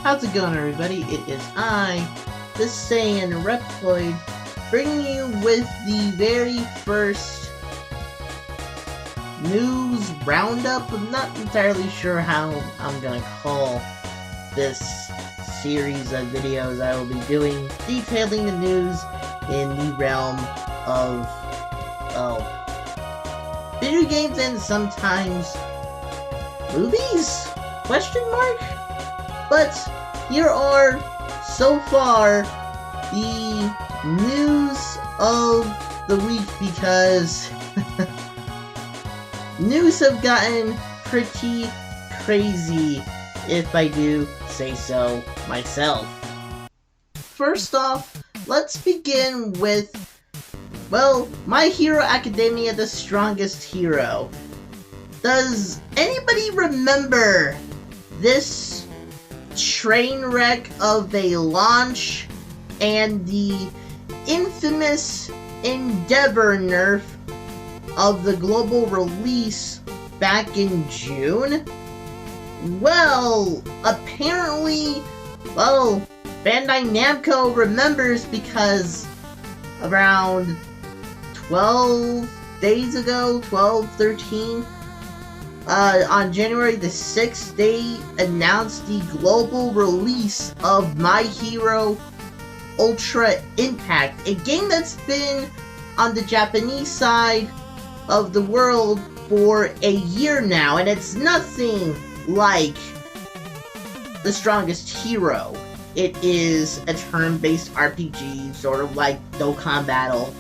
How's it going, everybody? It is I, the Saiyan Reploid, bringing you with the very first news roundup. I'm not entirely sure how I'm gonna call this series of videos I will be doing, detailing the news in the realm of, video games and sometimes movies? Question mark? But here are, so far, the news of the week, because news have gotten pretty crazy, if I do say so myself. First off, let's begin with, well, My Hero Academia: The Strongest Hero. Does anybody remember this train wreck of a launch and the infamous Endeavor nerf of the global release back in June? Well, apparently, Bandai Namco remembers, because around 12 days ago, 13, on January the 6th, they announced the global release of My Hero Ultra Impact, a game that's been on the Japanese side of the world for a year now, and it's nothing like The Strongest Hero. It is a turn-based RPG, sort of like Dokkan Battle.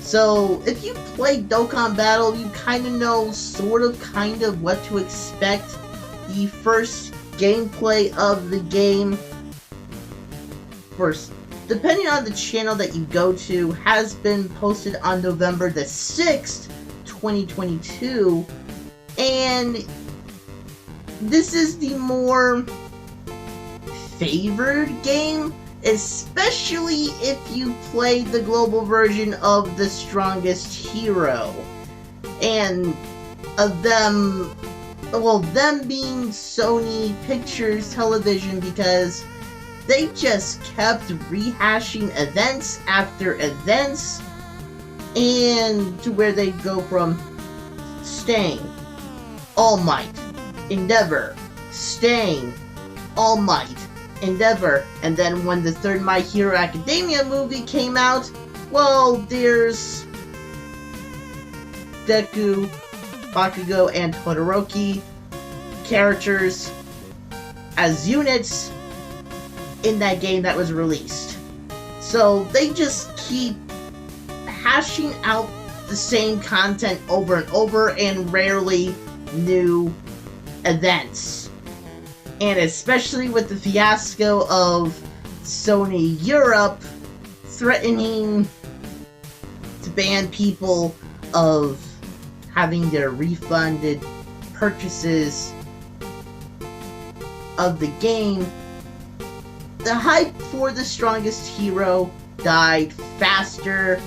So, if you play Dokkan Battle, you kind of know kind of what to expect. The first gameplay of the game, first, depending on the channel that you go to, has been posted on November the 6th, 2022. And this is the more favored game, especially if you play the global version of The Strongest Hero. And them being Sony Pictures Television, because they just kept rehashing events after events, and to where they go from Stain, All Might, Endeavor, Stain, All Might, Endeavor, and then when the third My Hero Academia movie came out, well, there's Deku, Bakugo, and Todoroki characters as units in that game that was released. So they just keep hashing out the same content over and over, and rarely new events. And especially with the fiasco of Sony Europe threatening to ban people of having their refunded purchases of the game, the hype for The Strongest Hero died faster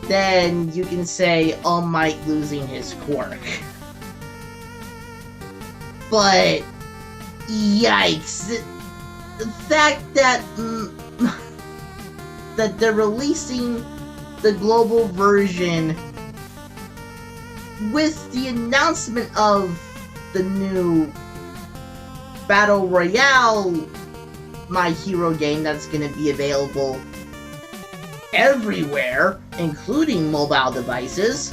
than you can say All Might losing his quirk. But yikes, the fact that that they're releasing the global version with the announcement of the new Battle Royale My Hero game that's going to be available everywhere, including mobile devices.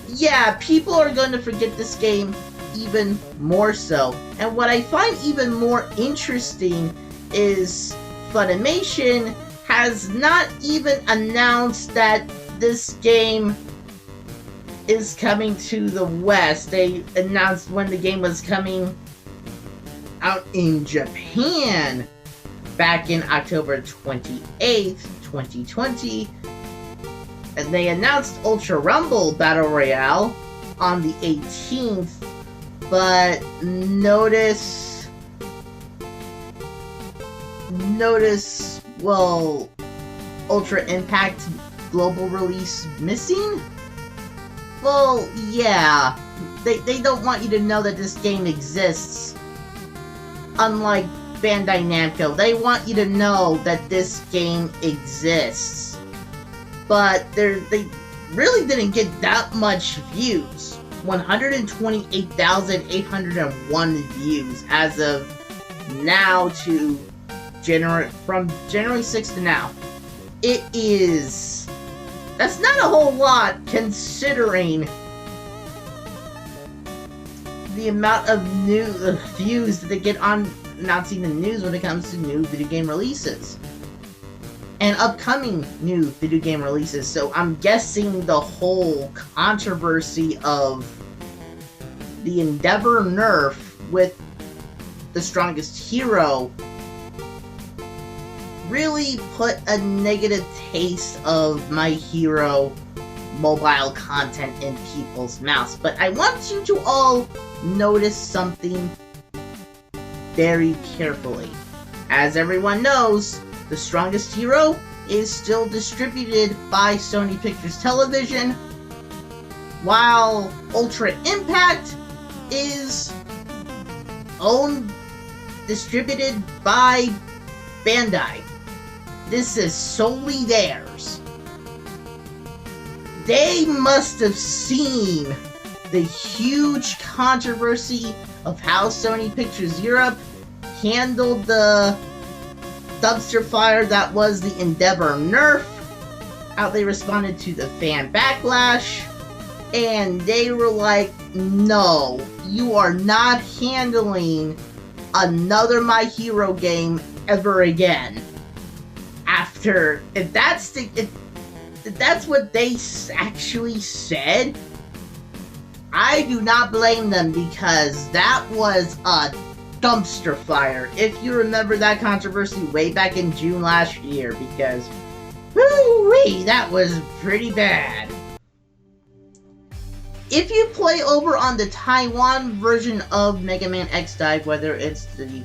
Yeah, people are going to forget this game even more so. And what I find even more interesting is Funimation has not even announced that this game is coming to the West. They announced when the game was coming out in Japan back in October 28th, 2020. And they announced Ultra Rumble Battle Royale on the 18th. But notice, well, Ultra Impact global release missing? Well, yeah, they don't want you to know that this game exists. Unlike Bandai Namco. They want you to know that this game exists. But they really didn't get that much views. 128,801 views as of now to from January 6th to now. That's not a whole lot considering the amount of views that they get on announcing the news when it comes to new video game releases and upcoming new video game releases. So I'm guessing the whole controversy of the Endeavor nerf with the strongest hero really put a negative taste of My Hero mobile content in people's mouths. But I want you to all notice something very carefully. As everyone knows, the strongest hero is still distributed by Sony Pictures Television, while Ultra Impact is distributed by Bandai. This is solely theirs. They must have seen the huge controversy of how Sony Pictures Europe handled the dumpster fire that was the Endeavor nerf, how they responded to the fan backlash, and they were like, no, you are not handling another My Hero game ever again. If that's what they actually said, I do not blame them, because that was a dumpster fire. If you remember that controversy way back in June last year, because whoo-wee, that was pretty bad. If you play over on the Taiwan version of Mega Man X Dive, whether it's the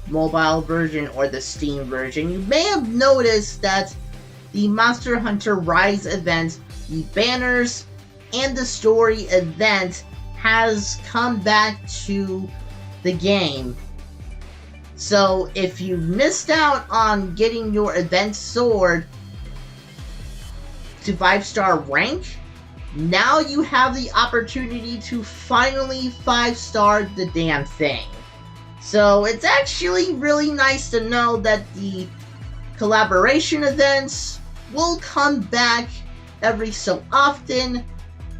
mobile version or the Steam version, you may have noticed that the Monster Hunter Rise event, the banners, and the story event has come back to the game. So if you missed out on getting your event sword to 5-star rank, now you have the opportunity to finally 5-star the damn thing. So it's actually really nice to know that the collaboration events will come back every so often,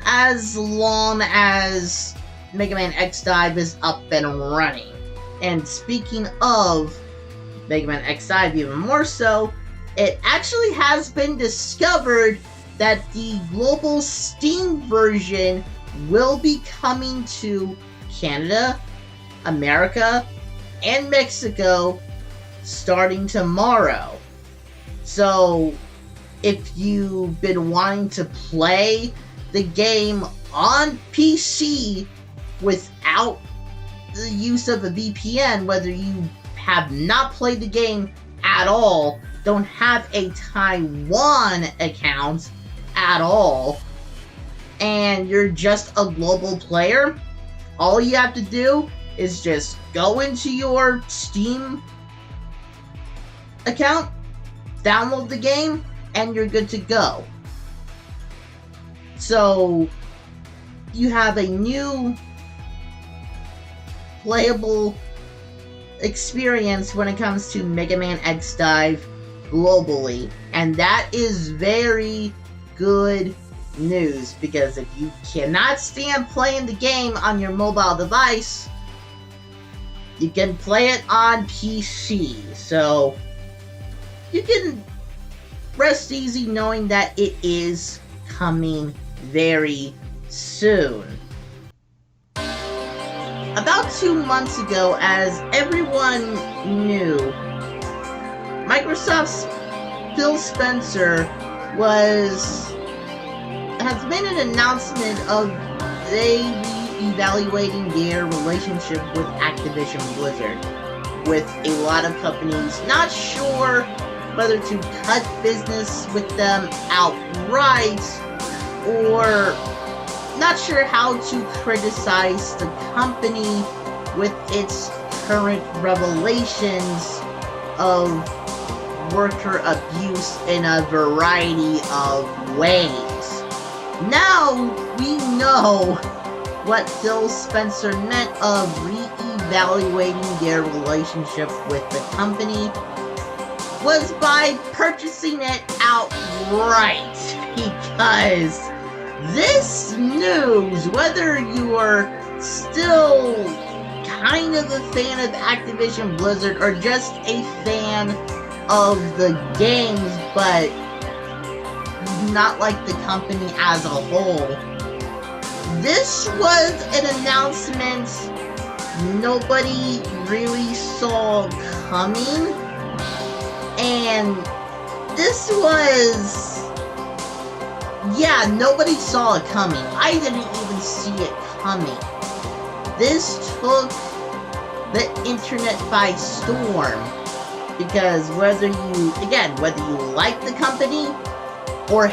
as long as Mega Man X Dive is up and running. And speaking of Mega Man X Dive even more so, it actually has been discovered that the global Steam version will be coming to Canada, America, and Mexico starting tomorrow. So if you've been wanting to play the game on PC without the use of a VPN, whether you have not played the game at all, don't have a Taiwan account at all, and you're just a global player, all you have to do is just go into your Steam account, download the game, and you're good to go. So you have a new playable experience when it comes to Mega Man X Dive globally, and that is very good news, because if you cannot stand playing the game on your mobile device, you can play it on PC. So you can rest easy knowing that it is coming very soon. About 2 months ago, as everyone knew, Microsoft's Phil Spencer has made an announcement of they evaluating their relationship with Activision Blizzard, with a lot of companies not sure whether to cut business with them outright, or not sure how to criticize the company with its current revelations of worker abuse in a variety of ways. Now we know what Phil Spencer meant of re-evaluating their relationship with the company was by purchasing it outright, because this news, whether you are still kind of a fan of Activision Blizzard or just a fan of the games but not like the company as a whole, this was an announcement nobody really saw coming, and this was, yeah, nobody saw it coming. I didn't even see it coming. This took the internet by storm, because whether you like the company or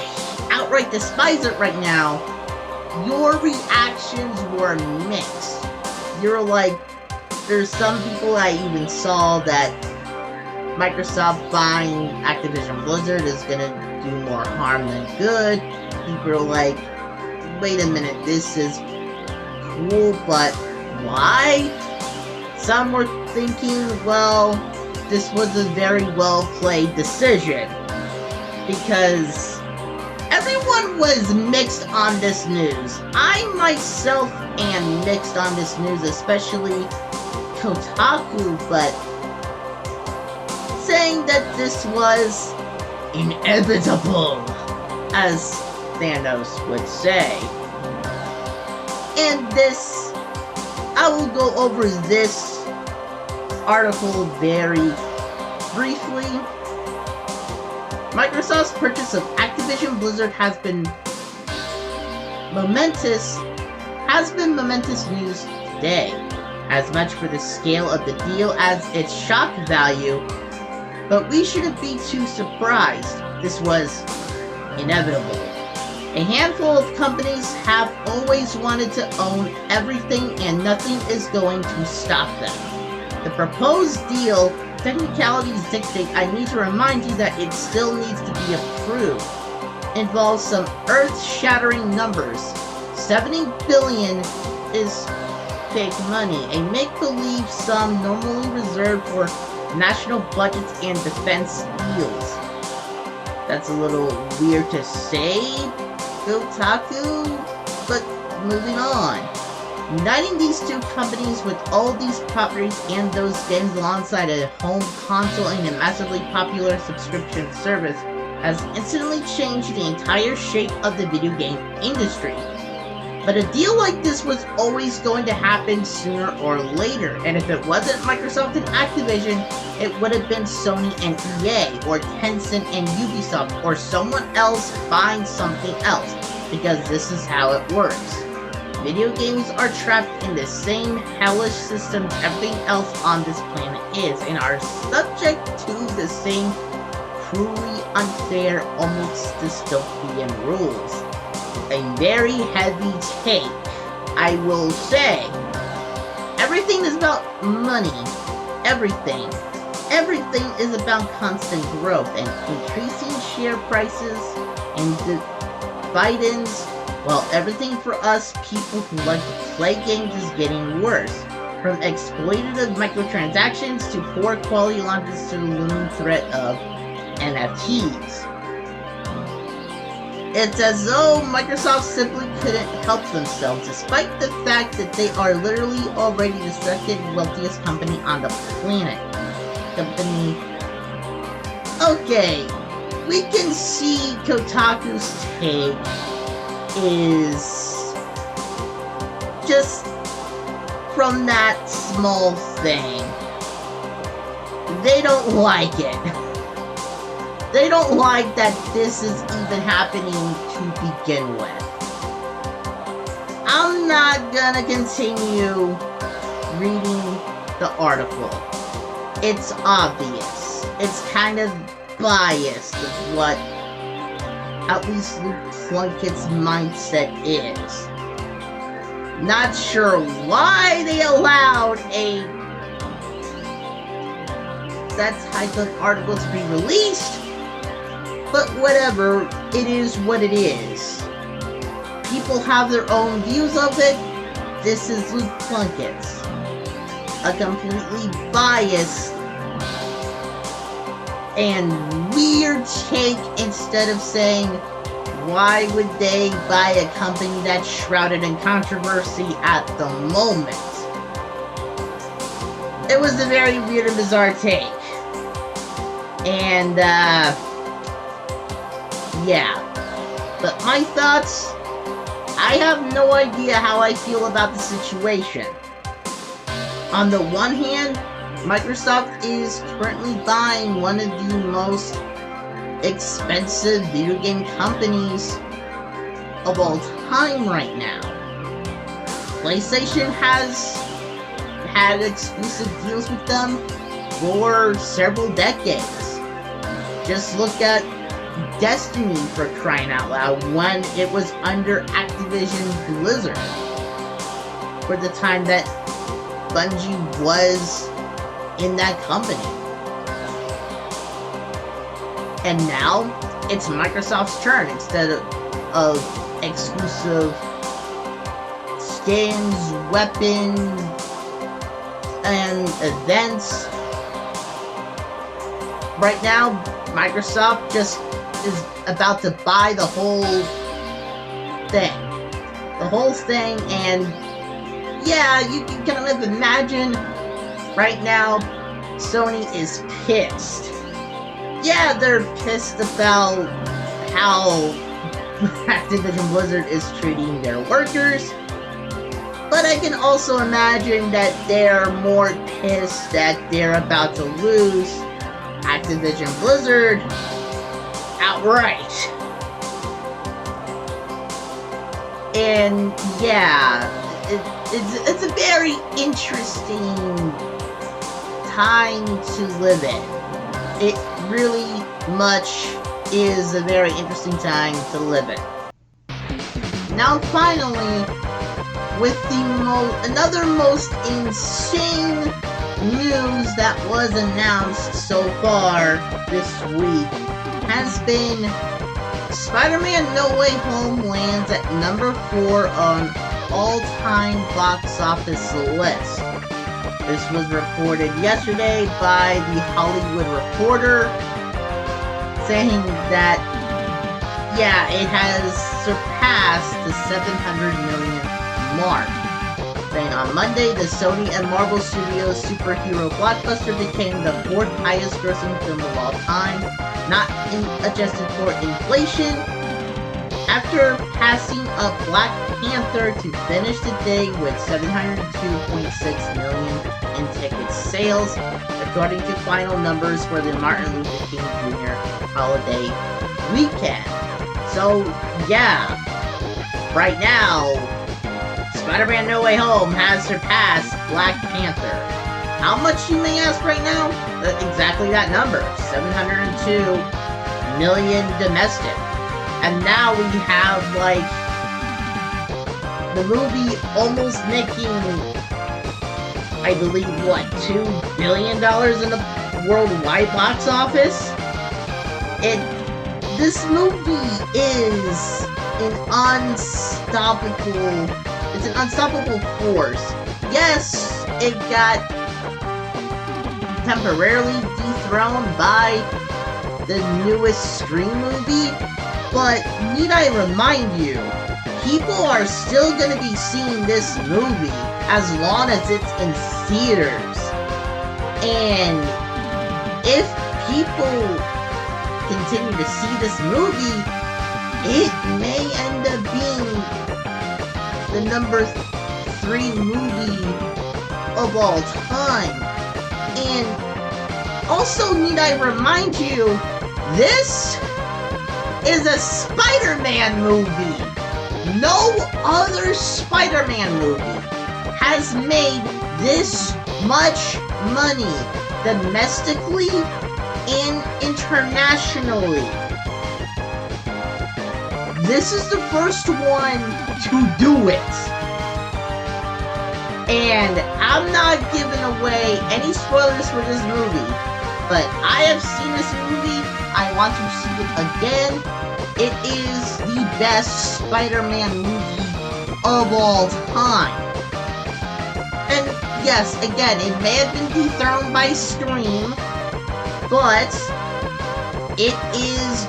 outright despise it right now, your reactions were mixed. You're like, there's some people I even saw that Microsoft buying Activision Blizzard is gonna do more harm than good. People are like, wait a minute, this is cool, but why? Some were thinking, well, this was a very well played decision, because everyone was mixed on this news. I myself am mixed on this news, especially Kotaku, but saying that this was inevitable, as Thanos would say. And this, I will go over this article very briefly. Microsoft's purchase of Activision Blizzard has been momentous news today, as much for the scale of the deal as its shock value, but we shouldn't be too surprised. This was inevitable. A handful of companies have always wanted to own everything, and nothing is going to stop them. The proposed deal, technicalities dictate, I need to remind you that it still needs to be approved, involves some earth-shattering numbers. 70 billion is fake money, a make-believe sum normally reserved for national budgets and defense deals. That's a little weird to say, Kotaku, but moving on. Uniting these two companies with all these properties and those games alongside a home console and a massively popular subscription service has instantly changed the entire shape of the video game industry. But a deal like this was always going to happen sooner or later, and if it wasn't Microsoft and Activision, it would have been Sony and EA, or Tencent and Ubisoft, or someone else buying something else, because this is how it works. Video games are trapped in the same hellish systems everything else on this planet is, and are subject to the same cruelly unfair, almost dystopian rules. A very heavy take, I will say. Everything is about money. Everything. Everything is about constant growth and increasing share prices and dividends. Well, everything for us people who like to play games is getting worse. From exploitative microtransactions to poor quality launches to the looming threat of NFTs. It's as though Microsoft simply couldn't help themselves, despite the fact that they are literally already the second wealthiest company on the planet. Okay, we can see Kotaku's take is just from that small thing. They don't like it. They don't like that this is even happening to begin with. I'm not gonna continue reading the article. It's obvious. It's kind of biased of what at least Luke Plunkett's mindset is. Not sure why they allowed a that type of article to be released, but whatever, it is what it is. People have their own views of it. This is Luke Plunkett's. A completely biased and weird take instead of saying, why would they buy a company that's shrouded in controversy at the moment? It was a very weird and bizarre take. And, yeah. But my thoughts, I have no idea how I feel about the situation. On the one hand, Microsoft is currently buying one of the most expensive video game companies of all time right now. PlayStation has had exclusive deals with them for several decades. Just look at Destiny, for crying out loud, when it was under Activision Blizzard. For the time that Bungie was in that company. And now, it's Microsoft's turn. Instead of exclusive skins, weapons, and events, right now, Microsoft just is about to buy the whole thing. The whole thing, and yeah, you can kind of imagine right now, Sony is pissed. Yeah, they're pissed about how Activision Blizzard is treating their workers, but I can also imagine that they're more pissed that they're about to lose Activision Blizzard outright. And yeah, it's a very interesting time to live in. It really much is a very interesting time to live in. Now finally, with the another most insane news that was announced so far this week has been Spider-Man No Way Home lands at number 4 on all-time box office list. This was reported yesterday by The Hollywood Reporter, saying that, yeah, it has surpassed the 700 million mark. Saying on Monday, the Sony and Marvel Studios superhero blockbuster became the 4th highest grossing film of all time, not adjusted for inflation, after passing up Black Panther to finish the day with 702.6 million in ticket sales, according to final numbers for the Martin Luther King Jr. holiday weekend. So, yeah, right now, Spider-Man No Way Home has surpassed Black Panther. How much, you may ask right now? Exactly that number, 702 million domestic. And now we have, like, the movie almost making, I believe, what, $2 billion in the worldwide box office? This movie is an unstoppable force. Yes, it got temporarily dethroned by the newest Scream movie, but need I remind you, people are still gonna be seeing this movie as long as it's in theaters. And if people continue to see this movie, it may end up being the number 3 movie of all time. And also need I remind you, this is a Spider-Man movie. No other Spider-Man movie has made this much money domestically and internationally. This is the first one to do it. And I'm not giving away any spoilers for this movie, but I have seen this movie. I want to see it again. It is the best Spider-Man movie of all time. And yes, again, it may have been dethroned by Scream, but it is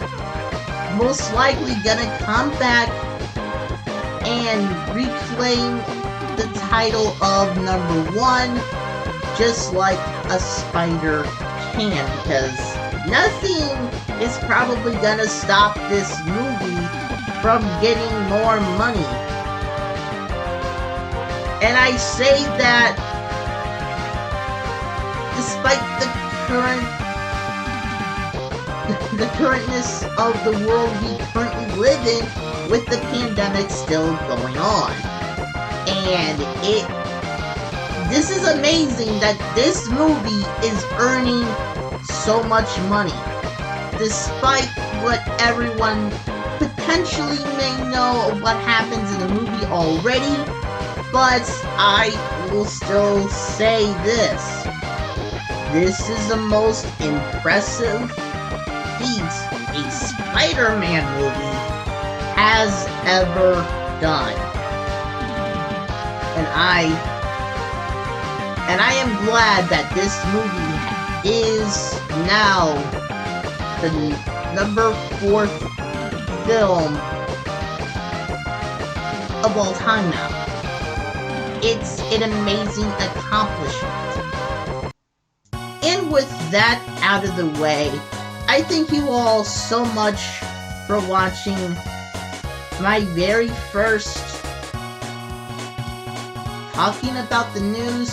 most likely gonna come back and reclaim the title of #1, just like a spider can, because nothing is probably gonna stop this movie from getting more money. And I say that despite the currentness of the world we currently live in, with the pandemic still going on. And this is amazing that this movie is earning so much money, despite what everyone potentially may know of what happens in the movie already. But I will still say this. This is the most impressive feat a Spider-Man movie has ever done. And I am glad that this movie is now the #4 film of all time now. It's an amazing accomplishment. And with that out of the way, I thank you all so much for watching my very first talking about the news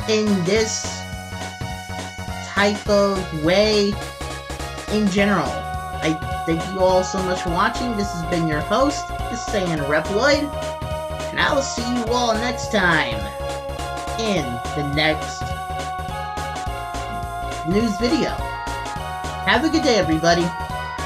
in this type of way in general. I thank you all so much for watching. This has been your host, the Saiyan Reploid, and I will see you all next time in the next news video. Have a good day, everybody.